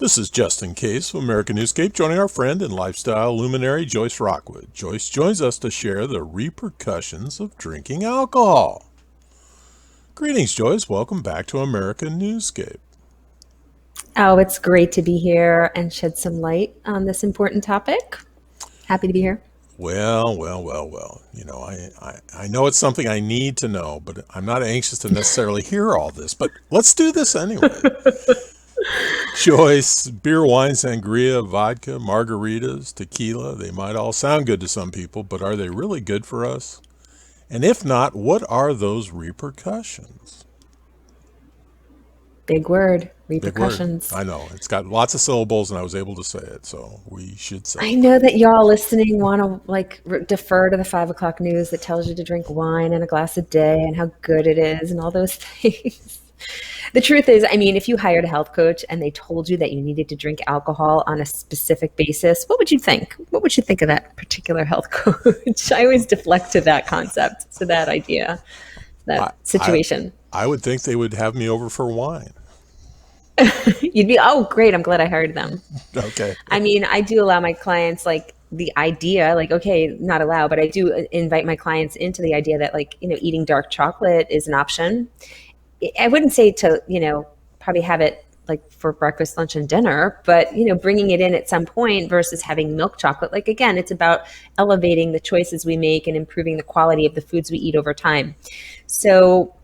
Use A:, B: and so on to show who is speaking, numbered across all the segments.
A: This is Justin Case of America Newscape, joining our friend and lifestyle luminary Joyce Rockwood. Joyce joins us to share the repercussions of drinking alcohol. Greetings, Joyce. Welcome back to America Newscape.
B: Oh, it's great to be here and shed some light on this important topic. Happy to be here.
A: Well. You know, I know it's something I need to know, but I'm not anxious to necessarily hear all this. But let's do this anyway. Joyce, beer, wine, sangria, vodka, margaritas, tequila, they might all sound good to some people, but are they really good for us? And if not, what are those repercussions?
B: Big word,
A: Big word.
B: repercussions.
A: I know. It's got lots of syllables and I was able to say it, so we should say
B: I
A: it.
B: know that y'all listening want to defer to the 5 o'clock news that tells you to drink wine and a glass a day and how good it is and all those things. The truth is, I mean, if you hired a health coach and they told you that you needed to drink alcohol on a specific basis, what would you think? What would you think of that particular health coach? I always deflect to that concept, to that idea, that situation.
A: I would think they would have me over for wine.
B: You'd be, oh, great. I'm glad I hired them.
A: Okay.
B: I mean, I do allow my clients the idea, okay, not allow, but I do invite my clients into the idea that eating dark chocolate is an option. I wouldn't say to, probably have it for breakfast, lunch, and dinner, but, bringing it in at some point versus having milk chocolate. Again, it's about elevating the choices we make and improving the quality of the foods we eat over time. So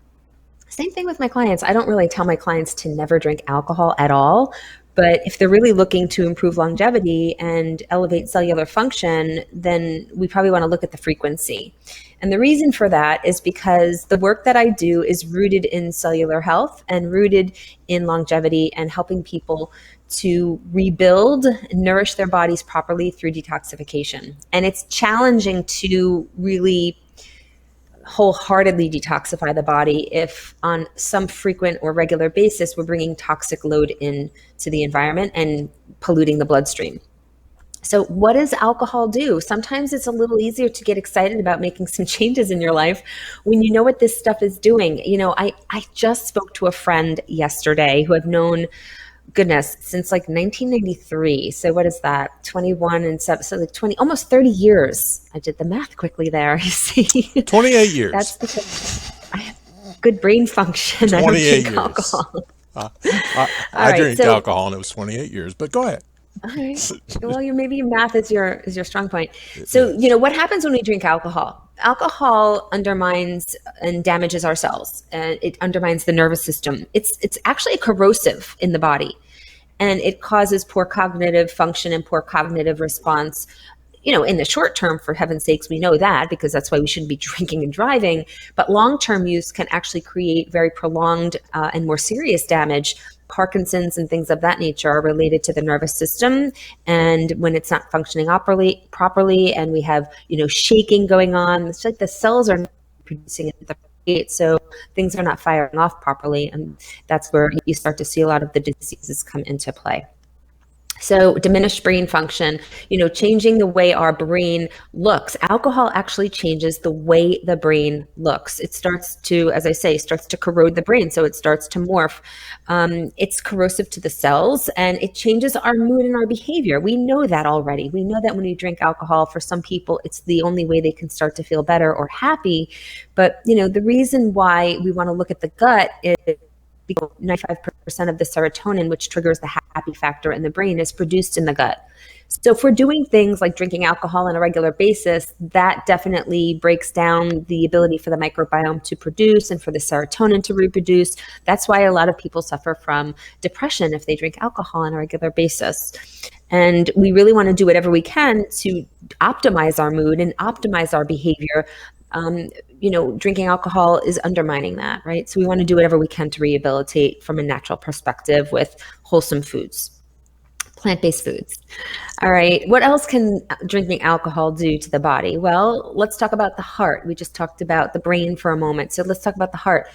B: same thing with my clients. I don't really tell my clients to never drink alcohol at all. But if they're really looking to improve longevity and elevate cellular function, then we probably want to look at the frequency. And the reason for that is because the work that I do is rooted in cellular health and rooted in longevity and helping people to rebuild and nourish their bodies properly through detoxification. And it's challenging to really wholeheartedly detoxify the body if on some frequent or regular basis we're bringing toxic load into the environment and polluting the bloodstream. So what does alcohol do? Sometimes it's a little easier to get excited about making some changes in your life when you know what this stuff is doing. I just spoke to a friend yesterday who I've known, goodness, since 1993. So what is that? 21 and 7, so 20, almost 30 years. I did the math quickly there. You see,
A: 28 years.
B: That's because I have good brain function.
A: 28
B: I don't drink
A: years.
B: alcohol.
A: I drink alcohol and it was 28 years, but go ahead.
B: All right. Well, maybe math is your strong point. So, what happens when we drink alcohol? Alcohol undermines and damages our cells. It undermines the nervous system. It's actually corrosive in the body, and it causes poor cognitive function and poor cognitive response. In the short term, for heaven's sakes, we know that because that's why we shouldn't be drinking and driving. But long-term use can actually create very prolonged and more serious damage. Parkinson's and things of that nature are related to the nervous system. And when it's not functioning properly and we have, shaking going on, it's like the cells are not producing at the rate. So things are not firing off properly. And that's where you start to see a lot of the diseases come into play. So diminished brain function, changing the way our brain looks. Alcohol actually changes the way the brain looks. It starts to, as I say, corrode the brain. So it starts to morph. It's corrosive to the cells and it changes our mood and our behavior. We know that already. We know that when you drink alcohol, for some people, it's the only way they can start to feel better or happy. But, the reason why we want to look at the gut is 95% of the serotonin, which triggers the happy factor in the brain, is produced in the gut. So if we're doing things like drinking alcohol on a regular basis, that definitely breaks down the ability for the microbiome to produce and for the serotonin to reproduce. That's why a lot of people suffer from depression if they drink alcohol on a regular basis. And we really want to do whatever we can to optimize our mood and optimize our behavior. Drinking alcohol is undermining that, right? So we want to do whatever we can to rehabilitate from a natural perspective with wholesome foods, plant-based foods. All right. What else can drinking alcohol do to the body? Well, let's talk about the heart. We just talked about the brain for a moment. So let's talk about the heart.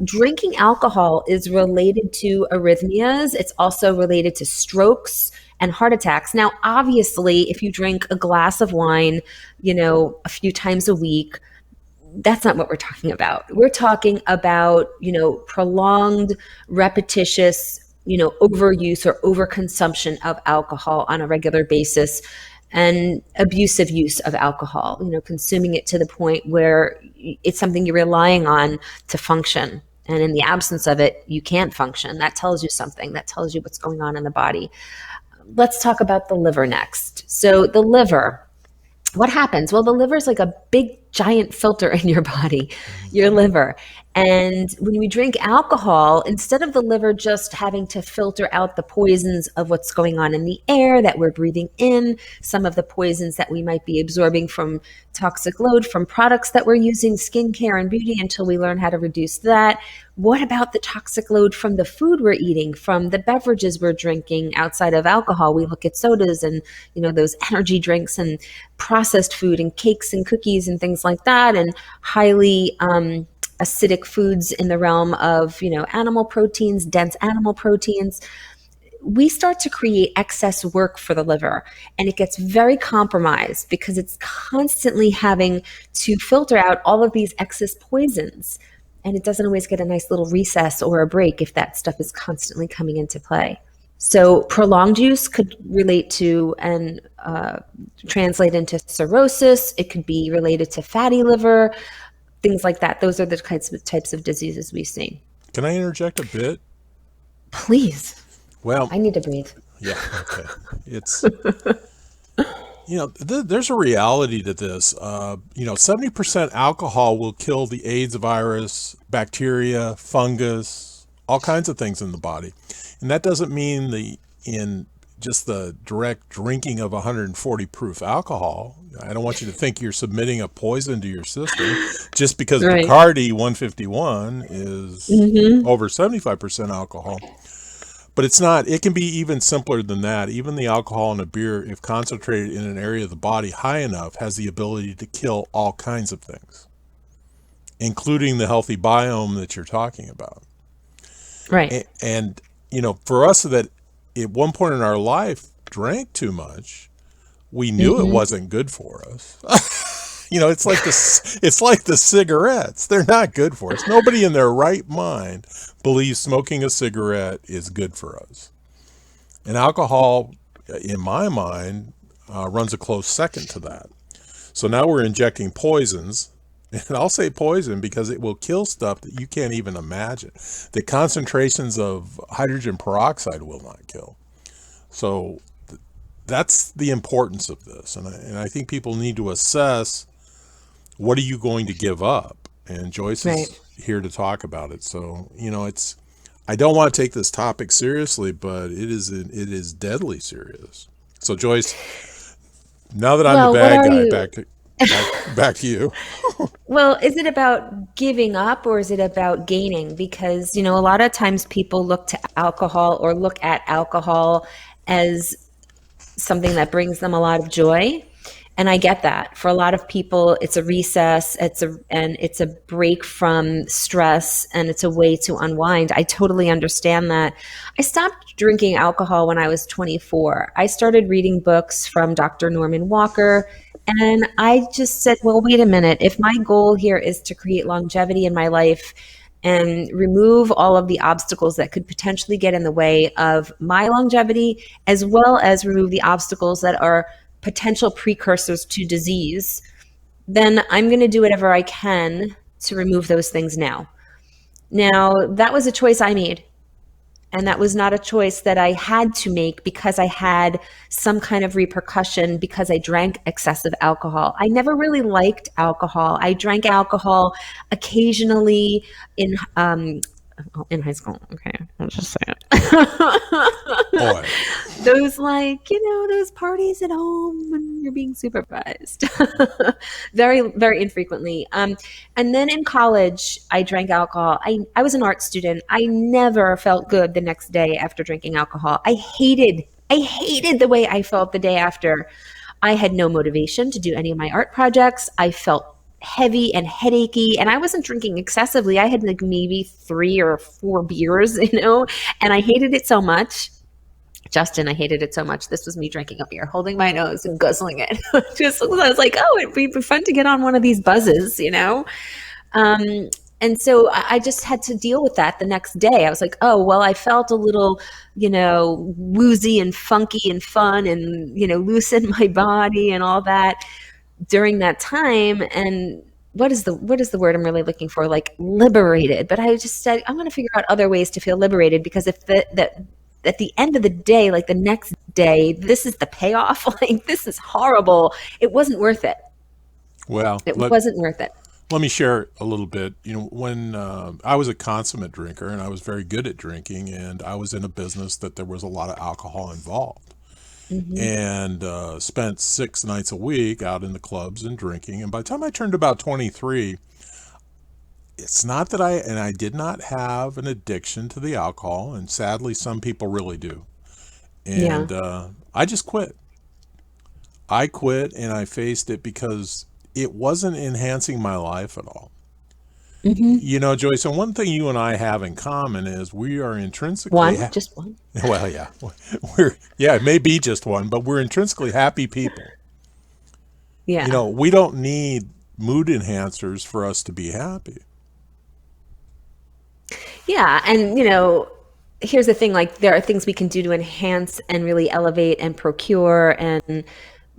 B: Drinking alcohol is related to arrhythmias. It's also related to strokes and heart attacks. Now, obviously, if you drink a glass of wine, a few times a week, that's not what we're talking about. We're talking about, prolonged, repetitious overuse or overconsumption of alcohol on a regular basis, and abusive use of alcohol, consuming it to the point where it's something you're relying on to function. And in the absence of it, you can't function. That tells you something. That tells you what's going on in the body. Let's talk about the liver next. So the liver, what happens? Well, the liver is like a big giant filter in your body, your liver. And when we drink alcohol, instead of the liver just having to filter out the poisons of what's going on in the air that we're breathing in, some of the poisons that we might be absorbing from toxic load from products that we're using, skincare and beauty, until we learn how to reduce that. What about the toxic load from the food we're eating, from the beverages we're drinking outside of alcohol? We look at sodas and, those energy drinks and processed food and cakes and cookies and things like that, and highly acidic foods in the realm of, animal proteins, dense animal proteins. We start to create excess work for the liver, and it gets very compromised because it's constantly having to filter out all of these excess poisons. And it doesn't always get a nice little recess or a break if that stuff is constantly coming into play. So prolonged use could relate to and translate into cirrhosis. It could be related to fatty liver, things like that. Those are the types of diseases we see.
A: Can I interject a bit?
B: Please.
A: Well,
B: I need to breathe.
A: Yeah, okay. It's, there's a reality to this. 70% alcohol will kill the AIDS virus, bacteria, fungus, all kinds of things in the body. And that doesn't mean in just the direct drinking of 140 proof alcohol. I don't want you to think you're submitting a poison to your system just because
B: Right.
A: Bacardi 151 is over 75% alcohol. But it's not. It can be even simpler than that. Even the alcohol in a beer, if concentrated in an area of the body high enough, has the ability to kill all kinds of things, including the healthy biome that you're talking about.
B: Right.
A: And for us that at one point in our life drank too much, we knew it wasn't good for us. It's like the cigarettes. They're not good for us. Nobody in their right mind believes smoking a cigarette is good for us. And alcohol, in my mind, runs a close second to that. So now we're injecting poisons. And I'll say poison because it will kill stuff that you can't even imagine. The concentrations of hydrogen peroxide will not kill. So that's the importance of this. And I think people need to assess, what are you going to give up? And Joyce is here to talk about it. So, I don't want to take this topic seriously, but it is deadly serious. So Joyce, now that I'm the bad guy, back to you.
B: Well, is it about giving up or is it about gaining? Because, a lot of times people look to alcohol or look at alcohol as something that brings them a lot of joy. And I get that. For a lot of people, it's a recess, it's a break from stress, and it's a way to unwind. I totally understand that. I stopped drinking alcohol when I was 24. I started reading books from Dr. Norman Walker, and I just said, well, wait a minute. If my goal here is to create longevity in my life and remove all of the obstacles that could potentially get in the way of my longevity, as well as remove the obstacles that are potential precursors to disease, then I'm going to do whatever I can to remove those things now. Now, that was a choice I made. And that was not a choice that I had to make because I had some kind of repercussion because I drank excessive alcohol. I never really liked alcohol. I drank alcohol occasionally in high school. Okay, I'll just say it.
A: Boy.
B: Those those parties at home when you're being supervised. Very, very infrequently. And then in college, I drank alcohol. I was an art student. I never felt good the next day after drinking alcohol. I hated the way I felt the day after. I had no motivation to do any of my art projects. I felt heavy and headachy, and I wasn't drinking excessively. I had like maybe 3 or 4 beers, and I hated it so much. Justin, I hated it so much. This was me drinking a beer, holding my nose and guzzling it. I was like, oh, it'd be fun to get on one of these buzzes, And so I just had to deal with that the next day. I was like, oh, well, I felt a little, woozy and funky and fun and, loose in my body and all that during that time. And what is the word I'm really looking for? Like liberated. But I just said, I'm going to figure out other ways to feel liberated, because if that at the end of the day, like the next day, this is the payoff. Like, this is horrible. It wasn't worth it.
A: Well,
B: It wasn't worth it.
A: let me share a little bit. When I was a consummate drinker and I was very good at drinking, and I was in a business that there was a lot of alcohol involved, and spent 6 nights a week out in the clubs and drinking. And by the time I turned about 23, it's not that I did not have an addiction to the alcohol, and sadly, some people really do.
B: Yeah.
A: And I just quit. I quit and I faced it because it wasn't enhancing my life at all. Joyce, and one thing you and I have in common is we are intrinsically
B: Just one.
A: well, yeah, it may be just one, but we're intrinsically happy people.
B: Yeah.
A: We don't need mood enhancers for us to be happy.
B: Yeah. And, here's the thing, like there are things we can do to enhance and really elevate and procure.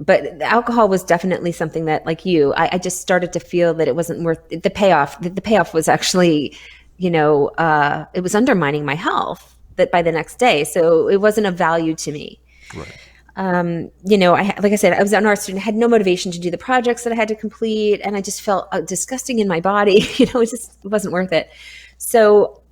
B: But alcohol was definitely something that, like I just started to feel that it wasn't worth the payoff. The payoff was actually, it was undermining my health that by the next day. So it wasn't of value to me.
A: Right.
B: Like I said, I was an art student, had no motivation to do the projects that I had to complete. And I just felt disgusting in my body. It wasn't worth it. So,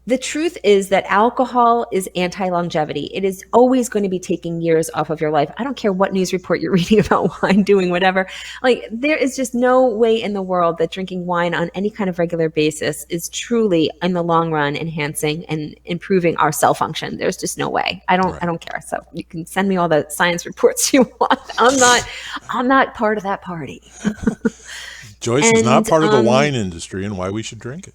B: the truth is that alcohol is anti-longevity. It is always going to be taking years off of your life. I don't care what news report you're reading about wine, doing whatever. Like, there is just no way in the world that drinking wine on any kind of regular basis is truly, in the long run, enhancing and improving our cell function. There's just no way. I don't care. So you can send me all the science reports you want. I'm not part of that party.
A: Joyce is not part of the wine industry, and why we should drink it.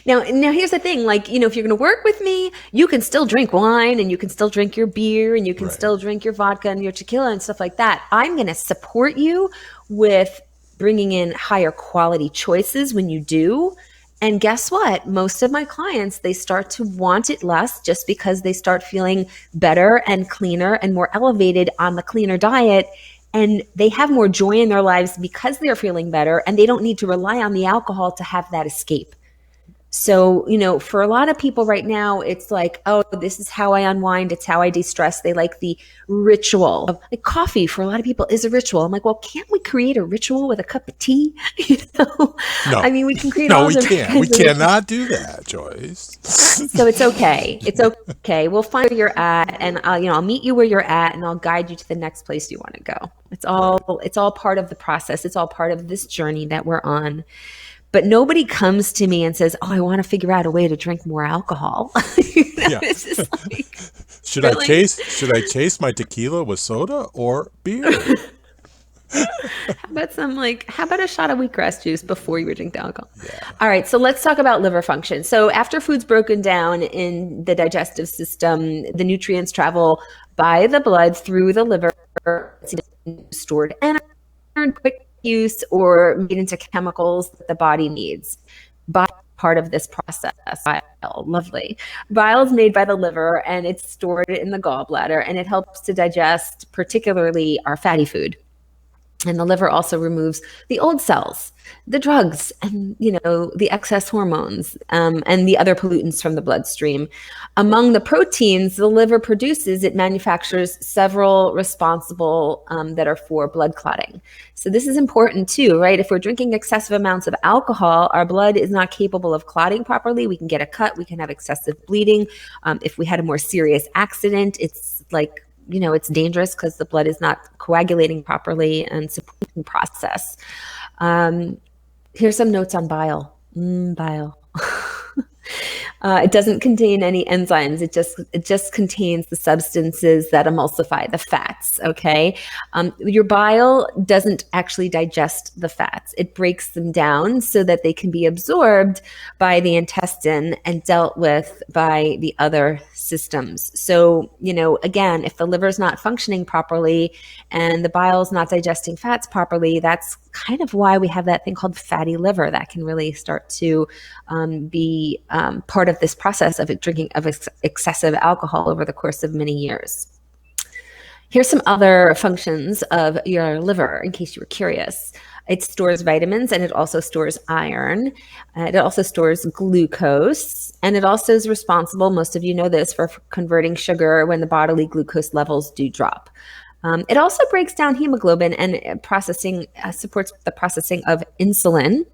B: Now here's the thing, like, if you're going to work with me, you can still drink wine and you can still drink your beer and you can still drink your vodka and your tequila and stuff like that. I'm going to support you with bringing in higher quality choices when you do. And guess what? Most of my clients, they start to want it less just because they start feeling better and cleaner and more elevated on the cleaner diet. And they have more joy in their lives because they're feeling better, and they don't need to rely on the alcohol to have that escape. So, for a lot of people right now, it's like, oh, this is how I unwind. It's how I de-stress. They like the ritual of, like, coffee for a lot of people is a ritual. I'm like, well, can't we create a ritual with a cup of tea?
A: No.
B: I mean, we can create
A: No, we can't. We cannot do that, Joyce.
B: So it's okay. It's okay. We'll find where you're at, and I'll meet you where you're at, and I'll guide you to the next place you want to go. It's all part of the process. It's all part of this journey that we're on. But nobody comes to me and says, "Oh, I want to figure out a way to drink more alcohol."
A: Yeah.
B: It's just like,
A: should
B: really?
A: I chase my tequila with soda or beer?
B: How about a shot of wheatgrass juice before you drink the alcohol? Yeah. All right, so let's talk about liver function. So after food's broken down in the digestive system, the nutrients travel by the blood through the liver, stored and quick use or made into chemicals that the body needs. Bile part of this process. Lovely. Bile is made by the liver and it's stored in the gallbladder, and it helps to digest particularly our fatty food. And the liver also removes the old cells, the drugs, and the excess hormones, and the other pollutants from the bloodstream. Among the proteins the liver produces, it manufactures several responsible that are for blood clotting. So this is important too, right? If we're drinking excessive amounts of alcohol, our blood is not capable of clotting properly. We can get a cut. We can have excessive bleeding. If we had a more serious accident, it's like, it's dangerous because the blood is not coagulating properly and supporting the process. Here's some notes on bile. Bile. It doesn't contain any enzymes. It just contains the substances that emulsify the fats. Okay, your bile doesn't actually digest the fats. It breaks them down so that they can be absorbed by the intestine and dealt with by the other systems. So, again, if the liver's not functioning properly and the bile's not digesting fats properly, that's kind of why we have that thing called fatty liver that can really start to be part of this process of drinking of excessive alcohol over the course of many years. Here's some other functions of your liver, in case you were curious. It stores vitamins and it also stores iron. It also stores glucose. And it also is responsible, most of you know this, for converting sugar when the bodily glucose levels do drop. It also breaks down hemoglobin and supports the processing of insulin.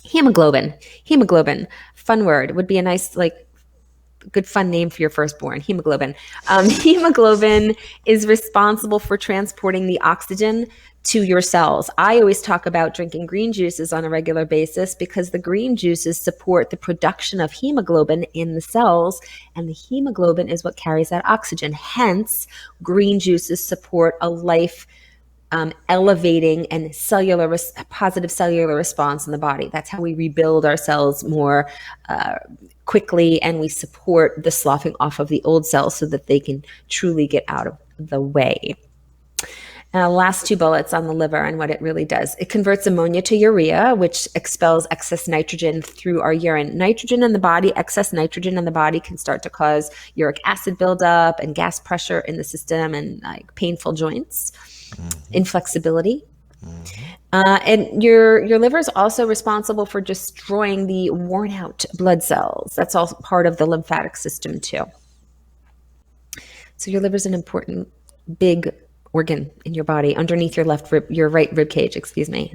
B: Hemoglobin, fun word, would be a nice, good fun name for your firstborn, hemoglobin. Hemoglobin is responsible for transporting the oxygen to your cells. I always talk about drinking green juices on a regular basis because the green juices support the production of hemoglobin in the cells, and the hemoglobin is what carries that oxygen. Hence, green juices support a life elevating and positive cellular response in the body. That's how we rebuild our cells more quickly, and we support the sloughing off of the old cells so that they can truly get out of the way. Last two bullets on the liver and what it really does. It converts ammonia to urea, which expels excess nitrogen through our urine. Excess nitrogen in the body can start to cause uric acid buildup and gas pressure in the system and painful joints, inflexibility. And your liver is also responsible for destroying the worn out blood cells. That's all part of the lymphatic system too. So your liver is an important big organ in your body underneath your right rib cage,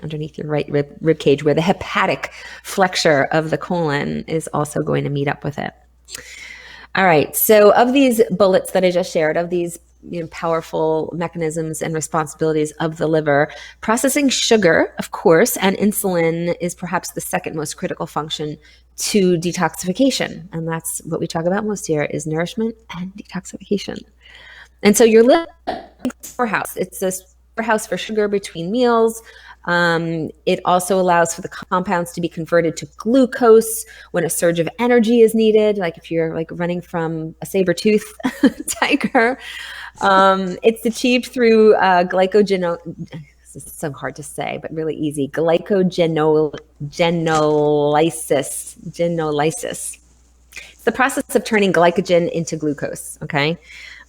B: underneath your right rib cage, where the hepatic flexure of the colon is also going to meet up with it. All right. So of these bullets that I just shared, of these powerful mechanisms and responsibilities of the liver, processing sugar, of course, and insulin is perhaps the second most critical function to detoxification. And that's what we talk about most here, is nourishment and detoxification. And so your liver is a storehouse. It's a storehouse for sugar between meals. It also allows for the compounds to be converted to glucose when a surge of energy is needed, like if you're running from a saber-tooth tiger. It's achieved through this is so hard to say, but really easy, genolysis. It's the process of turning glycogen into glucose, okay?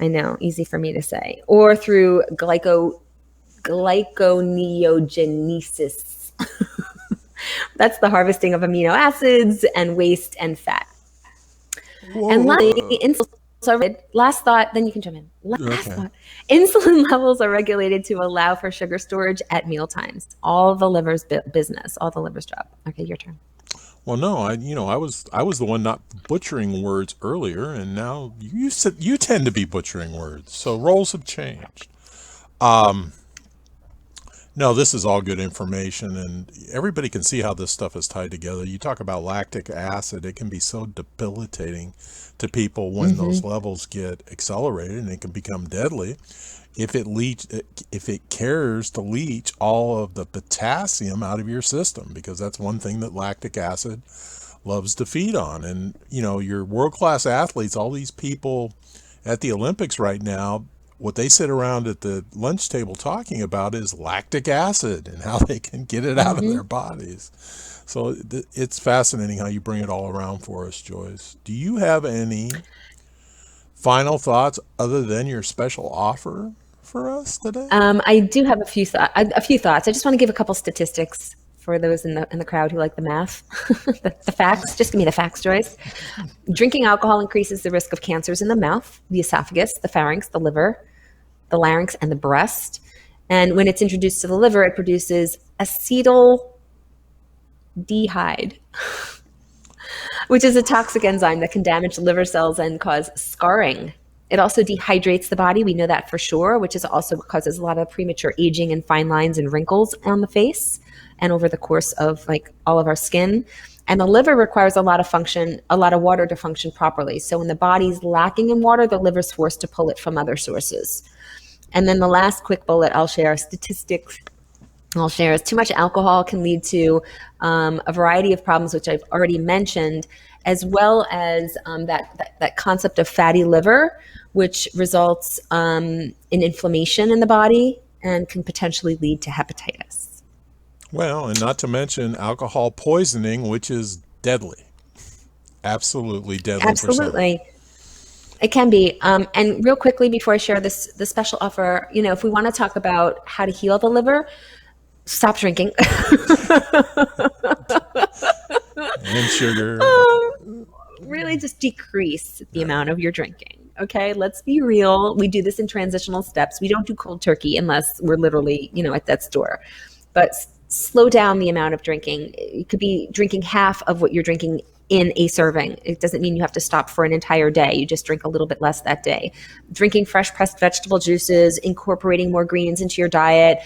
B: I know, easy for me to say. Or through glyconeogenesis. That's the harvesting of amino acids and waste and fat. Whoa. And last thought, then you can jump in. Thought. Insulin levels are regulated to allow for sugar storage at meal times. All the liver's business, all the liver's job. Okay, your turn.
A: Well, no, I was the one not butchering words earlier, and now you tend to be butchering words. So roles have changed. No, this is all good information, and everybody can see how this stuff is tied together. You talk about lactic acid; it can be so debilitating to people when those levels get accelerated, and it can become deadly if it cares to leach all of the potassium out of your system, because that's one thing that lactic acid loves to feed on. And your world-class athletes, all these people at the Olympics right now, what they sit around at the lunch table talking about is lactic acid and how they can get it out of their bodies. So it's fascinating how you bring it all around for us, Joyce. Do you have any final thoughts other than your special offer for us today?
B: I do have a few thoughts. I just want to give a couple statistics for those in the crowd who like the math, the facts. Just give me the facts, Joyce. Drinking alcohol increases the risk of cancers in the mouth, the esophagus, the pharynx, the liver, the larynx, and the breast. And when it's introduced to the liver, it produces acetaldehyde, which is a toxic enzyme that can damage liver cells and cause scarring. It also dehydrates the body. We know that for sure, which is also what causes a lot of premature aging and fine lines and wrinkles on the face and over the course of all of our skin. And the liver requires a lot of water to function properly. So when the body's lacking in water, the liver's forced to pull it from other sources. And then the last quick bullet I'll share, statistics I'll share, is too much alcohol can lead to a variety of problems, which I've already mentioned, as well as that concept of fatty liver, which results in inflammation in the body and can potentially lead to hepatitis.
A: Well, and not to mention alcohol poisoning, which is deadly. Absolutely deadly for some.
B: Absolutely. It can be. And real quickly before I share the special offer, if we want to talk about how to heal the liver, stop drinking.
A: And sugar.
B: Really just decrease the amount of your drinking. Okay, let's be real. We do this in transitional steps. We don't do cold turkey unless we're literally, at death's door. But slow down the amount of drinking. You could be drinking half of what you're drinking in a serving. It doesn't mean you have to stop for an entire day. You just drink a little bit less that day. Drinking fresh pressed vegetable juices, incorporating more greens into your diet.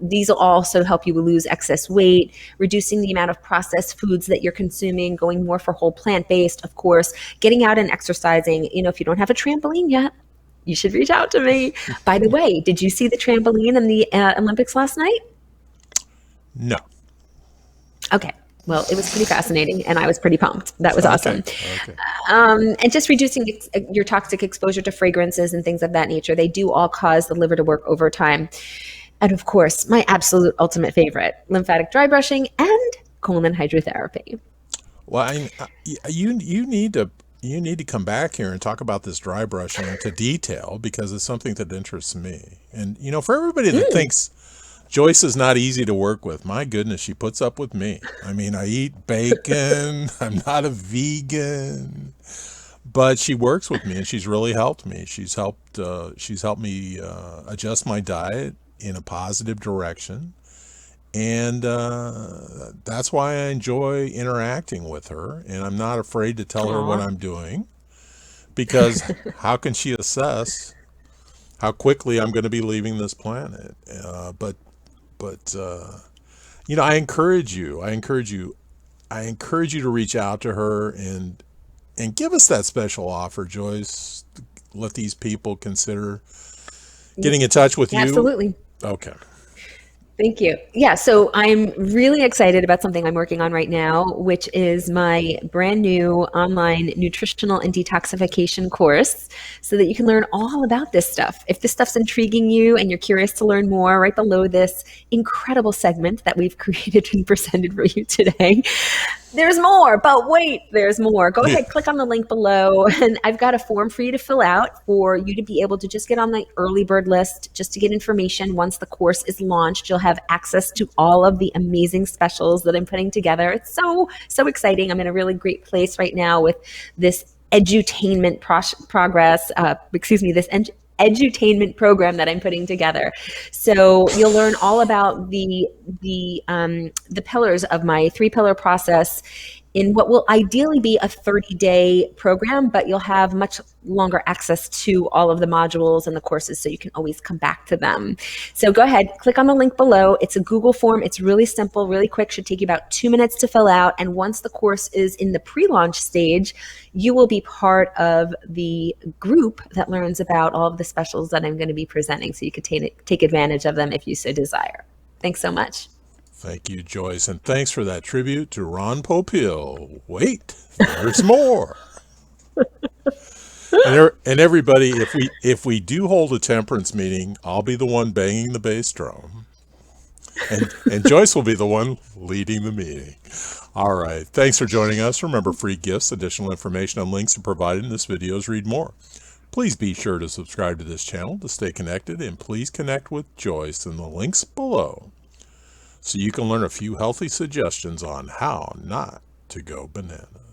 B: These will also help you lose excess weight, reducing the amount of processed foods that you're consuming, going more for whole plant-based, of course, getting out and exercising. If you don't have a trampoline yet, you should reach out to me. By the way, did you see the trampoline in the Olympics last night?
A: No.
B: Okay. Well, it was pretty fascinating, and I was pretty pumped. That was awesome.
A: Okay.
B: And just reducing your toxic exposure to fragrances and things of that nature, they do all cause the liver to work overtime. And of course, my absolute ultimate favorite, lymphatic dry brushing and colon hydrotherapy.
A: Well, you need to come back here and talk about this dry brushing into detail, because it's something that interests me. And for everybody that thinks Joyce is not easy to work with, my goodness, she puts up with me. I mean, I eat bacon. I'm not a vegan, but she works with me, and she's really helped me. She's helped me adjust my diet in a positive direction, and that's why I enjoy interacting with her. And I'm not afraid to tell her what I'm doing, because how can she assess how quickly I'm going to be leaving this planet? But I encourage you to reach out to her and give us that special offer, Joyce. Let these people consider getting in touch with you.
B: Absolutely.
A: Okay.
B: Thank you. Yeah, so I'm really excited about something I'm working on right now, which is my brand new online nutritional and detoxification course, so that you can learn all about this stuff. If this stuff's intriguing you and you're curious to learn more, right below this incredible segment that we've created and presented for you today, there's more, but wait, there's more. Go ahead, click on the link below, and I've got a form for you to fill out for you to be able to just get on the early bird list, just to get information. Once the course is launched, you'll have access to all of the amazing specials that I'm putting together. It's so exciting. I'm in a really great place right now with this edutainment edutainment program that I'm putting together. So you'll learn all about the pillars of my 3-pillar process in what will ideally be a 30-day program, but you'll have much longer access to all of the modules and the courses, so you can always come back to them. So go ahead, click on the link below. It's a Google form. It's really simple, really quick, should take you about 2 minutes to fill out. And once the course is in the pre-launch stage, you will be part of the group that learns about all of the specials that I'm going to be presenting, so you can take advantage of them if you so desire. Thanks so much.
A: Thank you, Joyce, and thanks for that tribute to Ron Popeil. Wait, there's more. And everybody, if we do hold a temperance meeting, I'll be the one banging the bass drum, and Joyce will be the one leading the meeting. All right, thanks for joining us. Remember, free gifts, additional information, and links are provided in this video's read more. Please be sure to subscribe to this channel to stay connected, and please connect with Joyce in the links below, so you can learn a few healthy suggestions on how not to go bananas.